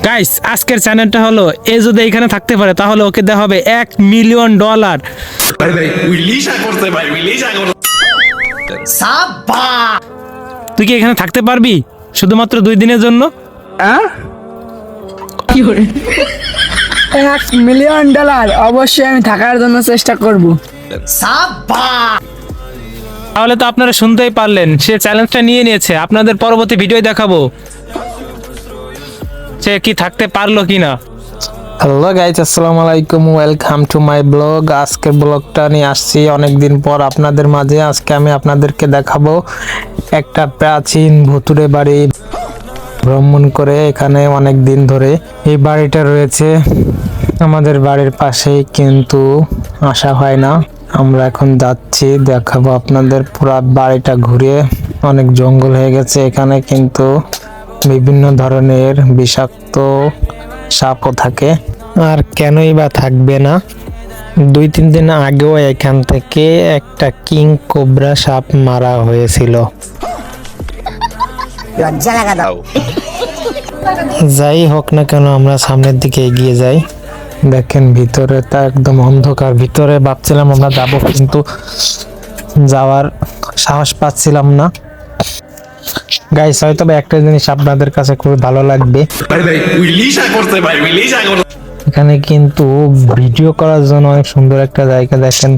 Guys আজকের চ্যানেলটা হলো এ যদি এখানে থাকতে পারে তাহলে ওকে দেওয়া হবে $1,000,000। তুই কি এখানে থাকতে পারবি শুধুমাত্র 2 দিনের জন্য? $1,000,000 অবশ্যই আমি থাকার জন্য চেষ্টা করব। তাহলে তো আপনারা শুনতেই পারলেন, সে চ্যালেঞ্জটা নিয়ে নিয়েছে। আপনাদের পরবর্তী ভিডিও দেখাবো সে কি থাকতে পারলো কিনা। হ্যালো গাইজ, আসসালামু আলাইকুম, ওয়েলকাম টু মাই ব্লগ। আজকের ব্লগটা নিয়ে আসছি অনেকদিন পর আপনাদের মাঝে। আজকে আমি আপনাদেরকে দেখাবো একটা প্রাচীন ভুতুড়ে বাড়ি ভ্রমণ করে। এখানে অনেক দিন ধরে এই বাড়িটা রয়েছে আমাদের বাড়ির পাশেই, কিন্তু আসা হয় না। আমরা এখন যাচ্ছি, দেখাবো আপনাদের পুরা বাড়িটা ঘুরে। অনেক জঙ্গল হয়ে গেছে এখানে, কিন্তু বিভিন্ন ধরনের বিষাক্ত সাপও থাকে। আর কেনই বা থাকবে না, 2-3 দিন আগেও এখান থেকে একটা কিং কোবরা সাপ মারা হয়েছিল। যাই হোক না কেন, আমরা সামনের দিকে এগিয়ে যাই। দেখেন ভিতরে তা একদম অন্ধকার। ভিতরে ভাবছিলাম আমরা যাবো, কিন্তু যাওয়ার সাহস পাচ্ছিলাম না। গাইস, হয়তো একটা জিনিস আপনাদের কাছে খুব ভালো লাগবে, এখানে কিন্তু ভিডিও করার জন্য অনেক সুন্দর একটা জায়গা। দেখেন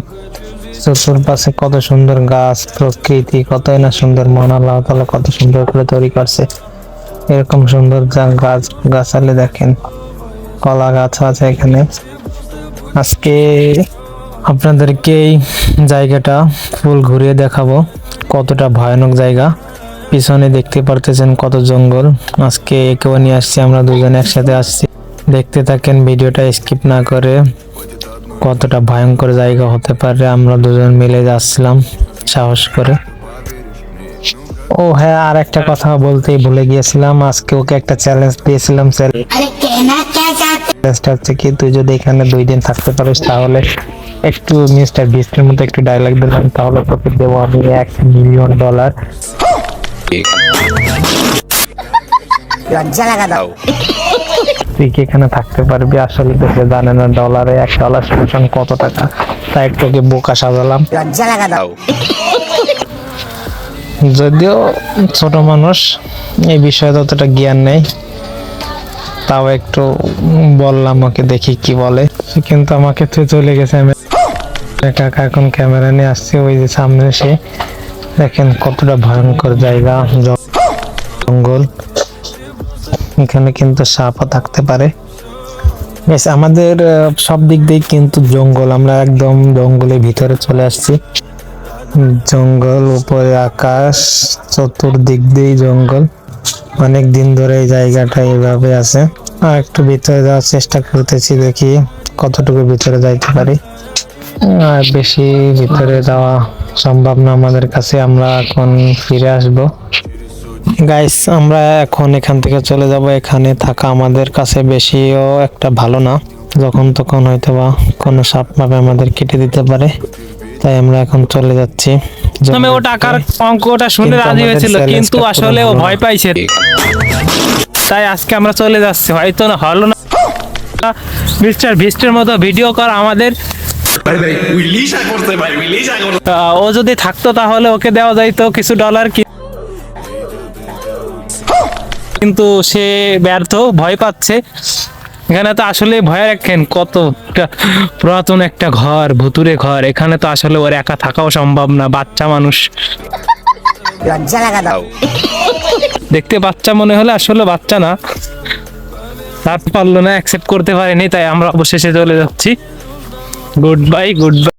চতুর্পাশে কত সুন্দর গাছ, প্রকৃতি কতই না সুন্দর। মহান আল্লাহ তাআলা কত সুন্দর করে তৈরি করছে এরকম সুন্দর গাছ গাছালি। দেখেন কলা গাছ আছে এখানে। আজকে আপনাদেরকে এই জায়গাটা ফুল ঘুরিয়ে দেখাবো, কতটা ভয়ানক জায়গা। পিছনে দেখতে পারতেছেন কত জঙ্গল। আজকে একেও নিয়ে আসছি, আমরা দুজনে একসাথে আসছি। দেখতে থাকেন ভিডিওটা স্কিপ না করে। কতটা ভয়ঙ্কর জায়গা হতে পারে। আমরা দুজন মিলে যাচ্ছিলাম সাহস করে। ও হ্যাঁ, আর একটা কথা বলতেই ভুলে গিয়েছিলাম। আজকে ওকে একটা চ্যালেঞ্জ দিয়েছিলাম। চ্যালেঞ্জটা হচ্ছে কি, তুই যদি এখানে 2 দিন থাকতে পারিস তাহলে একটু মিস্টার বিস্টের মতো একটু ডায়লগ দিলাম, তাহলে তোকে দেবো আমি $1,000,000। তুই কি এখানে থাকতে পারবি? আসলে তো সে জানে না ডলারে $1 সমান কত টাকা, তাই তোকে বোকা সাজালাম। যদিও ছোট মানুষ, এই বিষয়ে ততটা জ্ঞান নেই, তাও একটু বললাম ওকে, দেখি কি বলে। কিন্তু আমাকে তুই চলে গেছে। আমি কাকা এখন ক্যামেরা নিয়ে আসছি, ওই যে সামনে সে। দেখেন কতটা ভয়ঙ্কর জায়গা, জঙ্গল। এখানে কিন্তু সাপও থাকতে পারে। আমাদের সব দিক দিয়ে কিন্তু জঙ্গল, আমরা একদম জঙ্গলের ভিতরে চলে আসছি। জঙ্গল, উপরে আকাশ, চতুর্দিক দিয়ে জঙ্গল। অনেক দিন ধরে এই জায়গাটা এইভাবে আছে। আর একটু ভিতরে যাওয়ার চেষ্টা করতেছি, দেখি কতটুকু ভিতরে যাইতে পারি। আর বেশি ভিতরে যাওয়া সম্ভব না আমাদের কাছে। আমরা এখন ফিরে আসব। গাইস, আমরা এখন এখান থেকে চলে যাব। এখানে থাকা আমাদের কাছে বেশিও একটা ভালো না, যখন তখন হয়তো বা কোনো সাপ মাপে আমাদের কেটে দিতে পারে, তাই আমরা এখন চলে যাচ্ছি। ও টাকার অঙ্কটা শুনে রাজি হয়েছিল, কিন্তু আসলে ও ভয় পাইছে, তাই আজকে আমরা চলে যাচ্ছি। হয়তো না হলো না মিস্টার বিস্টের মতো ভিডিও কর আমাদের। ও যদি থাকতো তাহলে ওকে দেওয়া যাইতো কিছু $, কিন্তু সে ব্যর্থ, ভয় পাচ্ছে। এখানে তো আসলে ভয় রাখেন, কত পুরাতন একটা ঘর, ভুতুরে ঘর। এখানে তো আসলে ওর একা থাকাও সম্ভব না, বাচ্চা মানুষ। দেখতে বাচ্চা মনে হলে আসলে বাচ্চা না। তার পারলো না, অ্যাকসেপ্ট করতে পারেনি, তাই আমরা অবশেষে চলে যাচ্ছি। Good bye, good bye.